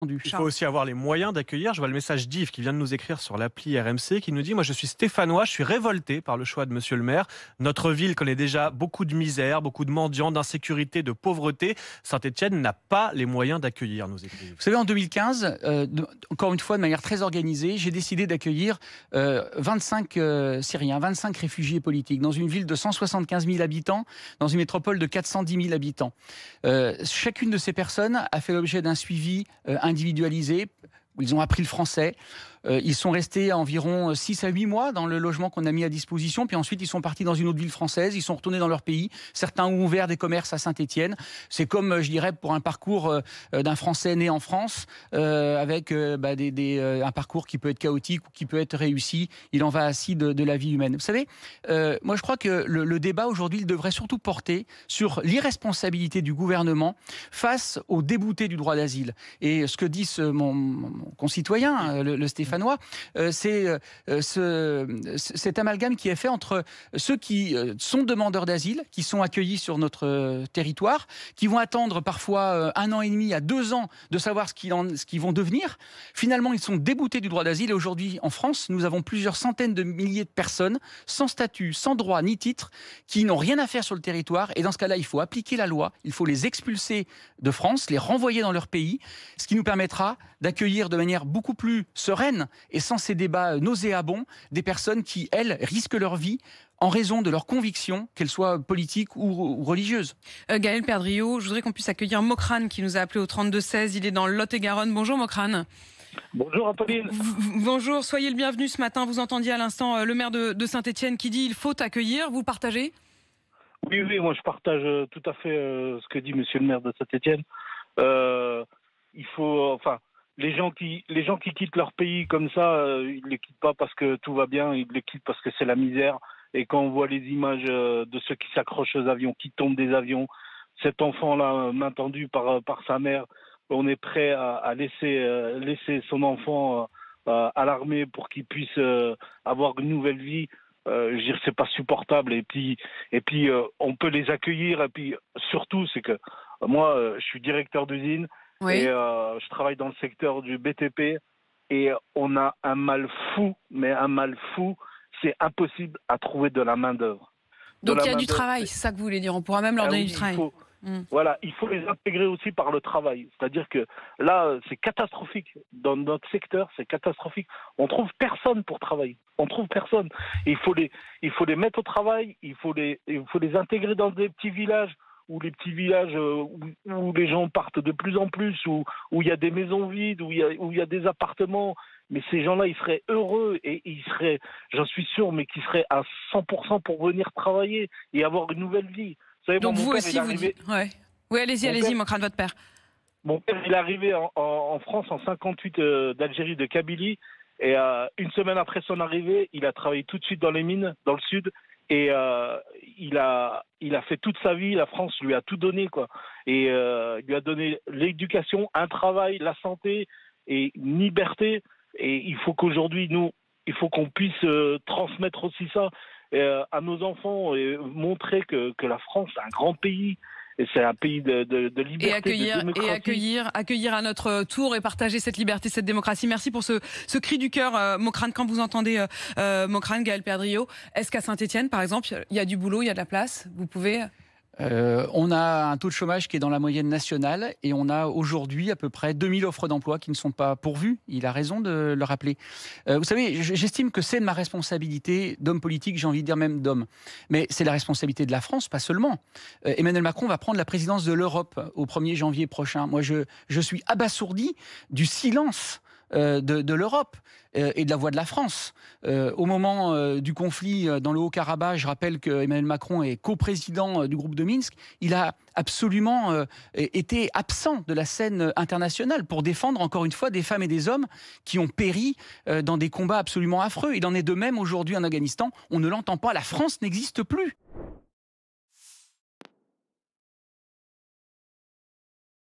Il faut aussi avoir les moyens d'accueillir. Je vois le message d'Yves qui vient de nous écrire sur l'appli RMC qui nous dit « Moi, je suis stéphanois, je suis révolté par le choix de monsieur le maire. Notre ville connaît déjà beaucoup de misère, beaucoup de mendiants, d'insécurité, de pauvreté. Saint-Étienne n'a pas les moyens d'accueillir », nous écrit Yves. Vous savez, en 2015, encore une fois, de manière très organisée, j'ai décidé d'accueillir 25 Syriens, 25 réfugiés politiques dans une ville de 175 000 habitants, dans une métropole de 410 000 habitants. Chacune de ces personnes a fait l'objet d'un suivi individualisé, où ils ont appris le français. Ils sont restés environ 6 à 8 mois dans le logement qu'on a mis à disposition, puis ensuite ils sont partis dans une autre ville française, ils sont retournés dans leur pays. Certains ont ouvert des commerces à Saint-Étienne. C'est comme, je dirais, pour un parcours d'un Français né en France, avec un parcours qui peut être chaotique ou qui peut être réussi. Il en va ainsi de la vie humaine. Vous savez, moi je crois que le débat aujourd'hui, il devrait surtout porter sur l'irresponsabilité du gouvernement face aux déboutés du droit d'asile. Et ce que dit mon concitoyen, le Stéphanois, c'est cet amalgame qui est fait entre ceux qui sont demandeurs d'asile, qui sont accueillis sur notre territoire, qui vont attendre parfois 1 an et demi à 2 ans de savoir ce qu'ils vont devenir. Finalement, ils sont déboutés du droit d'asile. Et aujourd'hui, en France, nous avons plusieurs centaines de milliers de personnes sans statut, sans droit ni titre, qui n'ont rien à faire sur le territoire. Et dans ce cas-là, il faut appliquer la loi, il faut les expulser de France, les renvoyer dans leur pays, ce qui nous permettra d'accueillir de manière beaucoup plus sereine et sans ces débats nauséabonds des personnes qui, elles, risquent leur vie en raison de leurs convictions, qu'elles soient politiques ou religieuses. Gaël Perdriau, je voudrais qu'on puisse accueillir Mokrane qui nous a appelé au 32-16. Il est dans le Lot-et-Garonne. Bonjour Mokrane. Bonjour Apolline. Bonjour, soyez le bienvenu ce matin. Vous entendiez à l'instant le maire de Saint-Étienne qui dit il faut accueillir. Vous partagez ? Oui, moi je partage tout à fait ce que dit monsieur le maire de Saint-Étienne. Il faut, les gens qui quittent leur pays comme ça, ils ne les quittent pas parce que tout va bien, ils les quittent parce que c'est la misère. Et quand on voit les images de ceux qui s'accrochent aux avions, qui tombent des avions, cet enfant-là, main tendue par sa mère, on est prêt à laisser son enfant à l'armée pour qu'il puisse avoir une nouvelle vie. Je veux dire, c'est pas supportable. Et puis, on peut les accueillir. Et puis, surtout, c'est que moi, je suis directeur d'usine. Oui. Et je travaille dans le secteur du BTP et on a un mal fou, c'est impossible à trouver de la main-d'œuvre. Donc il y a du travail, c'est ça que vous voulez dire, on pourra même leur donner du travail. Voilà, il faut les intégrer aussi par le travail. C'est-à-dire que là, c'est catastrophique. Dans notre secteur, c'est catastrophique. On trouve personne pour travailler. On trouve personne. Et il faut les mettre au travail, il faut les intégrer dans des petits villages où les gens partent de plus en plus, où il y a des maisons vides, où il y a des appartements. Mais ces gens-là, ils seraient heureux et ils seraient, j'en suis sûr, mais qu'ils seraient à 100% pour venir travailler et avoir une nouvelle vie. Vous savez, donc vous aussi, vous dites... Ouais. Oui, allez-y, Mokrane, votre père. Mon père, il est arrivé en France en 58 d'Algérie, de Kabylie. Et 1 semaine après son arrivée, il a travaillé tout de suite dans les mines, dans le sud. Et il a fait toute sa vie, la France lui a tout donné, quoi. Et il lui a donné l'éducation, un travail, la santé et une liberté. Et il faut qu'aujourd'hui, il faut qu'on puisse transmettre aussi ça à nos enfants et montrer que la France est un grand pays. Et c'est un pays de liberté, de démocratie. Accueillir à notre tour et partager cette liberté, cette démocratie. Merci pour ce cri du cœur, Mokrane. Quand vous entendez Mokrane, Gaël Perdriau, est-ce qu'à Saint-Étienne, par exemple, il y a du boulot, il y a de la place ? Vous pouvez... On a un taux de chômage qui est dans la moyenne nationale et on a aujourd'hui à peu près 2000 offres d'emploi qui ne sont pas pourvues. Il a raison de le rappeler. Vous savez, j'estime que c'est de ma responsabilité d'homme politique, j'ai envie de dire même d'homme. Mais c'est la responsabilité de la France, pas seulement. Emmanuel Macron va prendre la présidence de l'Europe au 1er janvier prochain. Moi, je suis abasourdi du silence de l'Europe et de la voix de la France. Au moment du conflit dans le Haut-Karabakh, je rappelle que Emmanuel Macron est coprésident du groupe de Minsk. Il a absolument été absent de la scène internationale pour défendre encore une fois des femmes et des hommes qui ont péri dans des combats absolument affreux. Il en est de même aujourd'hui en Afghanistan. On ne l'entend pas. La France n'existe plus.